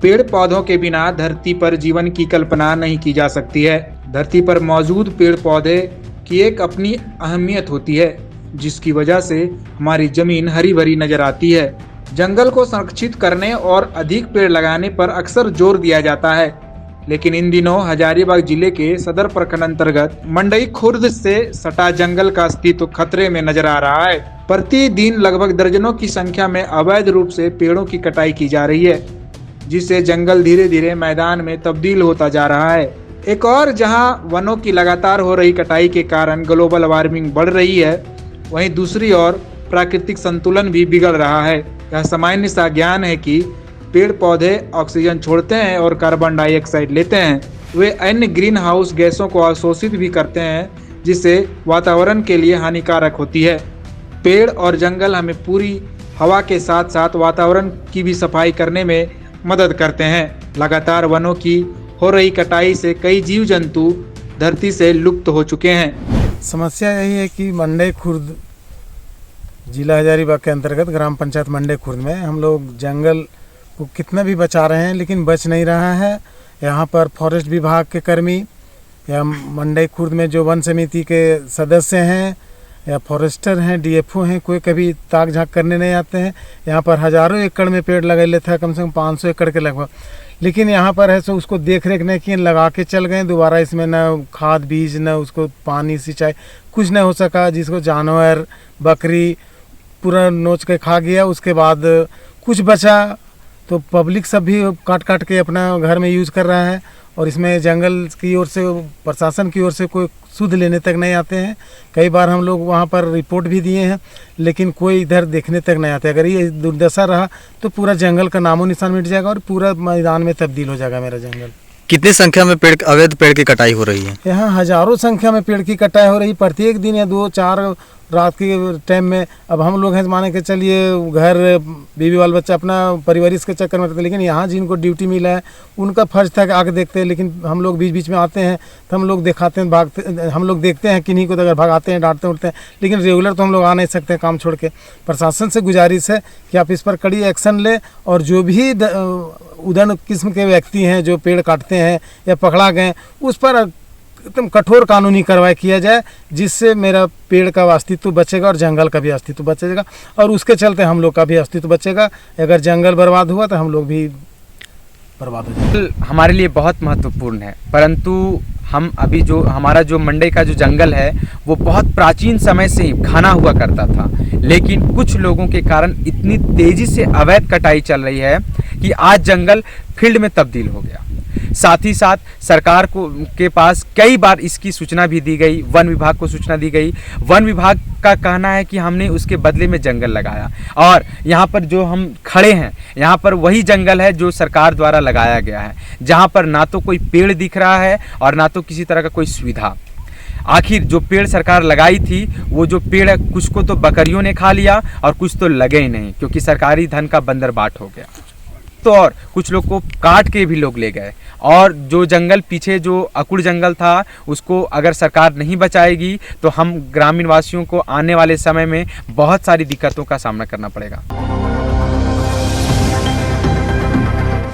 पेड़ पौधों के बिना धरती पर जीवन की कल्पना नहीं की जा सकती है। धरती पर मौजूद पेड़ पौधे की एक अपनी अहमियत होती है, जिसकी वजह से हमारी जमीन हरी भरी नजर आती है। जंगल को संरक्षित करने और अधिक पेड़ लगाने पर अक्सर जोर दिया जाता है, लेकिन इन दिनों हजारीबाग जिले के सदर प्रखंड अंतर्गत मंडई खुर्द से सटा जंगल का अस्तित्व खतरे में नजर आ रहा है। प्रतिदिन लगभग दर्जनों की संख्या में अवैध रूप से पेड़ों की कटाई की जा रही है, जिससे जंगल धीरे धीरे मैदान में तब्दील होता जा रहा है। एक और जहां वनों की लगातार हो रही कटाई के कारण ग्लोबल वार्मिंग बढ़ रही है, वहीं दूसरी ओर प्राकृतिक संतुलन भी बिगड़ रहा है। यह सामान्य सा ज्ञान है कि पेड़ पौधे ऑक्सीजन छोड़ते हैं और कार्बन डाइऑक्साइड लेते हैं। वे अन्य ग्रीन हाउस गैसों को अवशोषित भी करते हैं, जिससे वातावरण के लिए हानिकारक होती है। पेड़ और जंगल हमें पूरी हवा के साथ साथ वातावरण की भी सफाई करने में मदद करते हैं। लगातार वनों की हो रही कटाई से कई जीव जंतु धरती से लुप्त हो चुके हैं। समस्या यही है कि मंडई खुर्द जिला हजारीबाग के अंतर्गत ग्राम पंचायत मंडई खुर्द में हम लोग जंगल को कितना भी बचा रहे हैं, लेकिन बच नहीं रहा है। यहाँ पर फॉरेस्ट विभाग के कर्मी या मंडई खुर्द में जो वन समिति के सदस्य हैं या फॉरेस्टर हैं, डीएफओ हैं, कोई कभी ताक झाँक करने नहीं आते हैं। यहाँ पर हज़ारों एकड़ में पेड़ लगा लेते हैं, कम से कम 500 एकड़ के लगभग, लेकिन यहाँ पर है सो उसको देख रेख नहीं किए, लगा के चल गए। दोबारा इसमें न खाद बीज न उसको पानी सिंचाई कुछ नहीं हो सका, जिसको जानवर बकरी पूरा नोच के खा गया। उसके बाद कुछ बचा तो पब्लिक सब भी काट काट के अपना घर में यूज़ कर रहा है, और इसमें जंगल की ओर से प्रशासन की ओर से कोई सुध लेने तक नहीं आते हैं। कई बार हम लोग वहाँ पर रिपोर्ट भी दिए हैं, लेकिन कोई इधर देखने तक नहीं आते। अगर ये दुर्दशा रहा तो पूरा जंगल का नामो निशान मिट जाएगा और पूरा मैदान में तब्दील हो जाएगा मेरा जंगल। कितनी संख्या में अवैध पेड़ की कटाई हो रही है? यहाँ हजारों संख्या में पेड़ की कटाई हो रही, प्रत्येक दिन या 2-4 रात के टाइम में। अब हम लोग हैं माने के चलिए घर बीवी बाल बच्चा अपना परिवारिश के चक्कर में रहते, लेकिन यहाँ जिनको ड्यूटी मिला है उनका फर्ज था कि आके देखते हैं, लेकिन हम लोग बीच बीच में आते हैं तो हम लोग दिखाते हैं, भागते, हम लोग देखते हैं किन्हीं को तो अगर भगाते हैं डांटते उठते हैं, लेकिन रेगुलर तो हम लोग आ नहीं सकते काम छोड़ के। प्रशासन से गुजारिश है कि आप इस पर कड़ी एक्शन ले, और जो भी उदंड किस्म के व्यक्ति हैं जो पेड़ काटते हैं या पकड़ा गए, उस पर एकदम कठोर कानूनी कार्रवाई किया जाए, जिससे मेरा पेड़ का अस्तित्व बचेगा और जंगल का भी अस्तित्व बचेगा, और उसके चलते हम लोग का भी अस्तित्व बचेगा। अगर जंगल बर्बाद हुआ तो हम लोग भी बर्बाद हो जाएंगे। हमारे लिए बहुत महत्वपूर्ण है, परंतु हम अभी जो हमारा जो मंडई का जो जंगल है वो बहुत प्राचीन समय से ही घना हुआ करता था, लेकिन कुछ लोगों के कारण इतनी तेजी से अवैध कटाई चल रही है कि आज जंगल फील्ड में तब्दील हो गया। साथ ही साथ सरकार के पास कई बार इसकी सूचना भी दी गई, वन विभाग को सूचना दी गई। वन विभाग का कहना है कि हमने उसके बदले में जंगल लगाया, और यहाँ पर जो हम खड़े हैं यहाँ पर वही जंगल है जो सरकार द्वारा लगाया गया है, जहाँ पर ना तो कोई पेड़ दिख रहा है और ना तो किसी तरह का कोई सुविधा। आखिर जो पेड़ सरकार लगाई थी वो जो पेड़ है कुछ को तो बकरियों ने खा लिया और कुछ तो लगे ही नहीं, क्योंकि सरकारी धन का बंदरबाट हो गया। तो और कुछ लोग को काट के भी लोग ले गए, और जो जंगल पीछे जो अकुड़ जंगल था उसको अगर सरकार नहीं बचाएगी तो हम ग्रामीण वासियों को आने वाले समय में बहुत सारी दिक्कतों का सामना करना पड़ेगा।